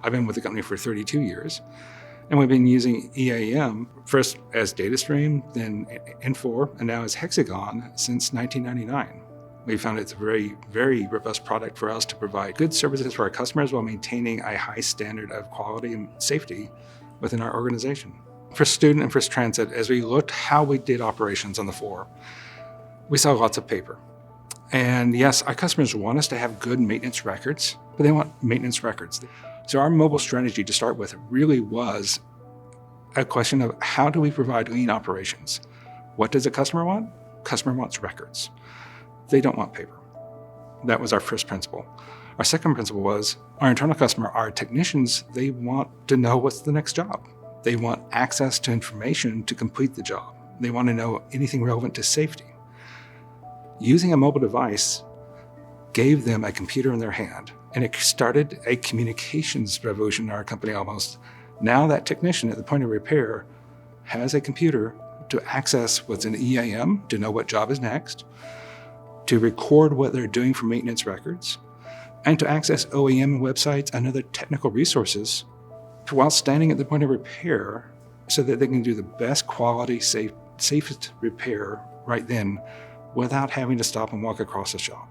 I've been with the company for 32 years, and we've been using EAM first as data stream, then Infor, and now as Hexagon since 1999. We found it's a very, very robust product for us to provide good services for our customers while maintaining a high standard of quality and safety within our organization. For student and for transit, as we looked how we did operations on the floor, we saw lots of paper. And yes, our customers want us to have good maintenance records, but they want maintenance records. So our mobile strategy to start with really was a question of how do we provide lean operations? What does a customer want? Customer wants records. They don't want paper. That was our first principle. Our second principle was our internal customer, our technicians, they want to know what's the next job. They want access to information to complete the job. They want to know anything relevant to safety. Using a mobile device gave them a computer in their hand, and it started a communications revolution in our company almost. Now that technician at the point of repair has a computer to access what's in EAM, to know what job is next, to record what they're doing for maintenance records, and to access OEM websites and other technical resources while standing at the point of repair so that they can do the best quality, safest repair right then without having to stop and walk across the shop.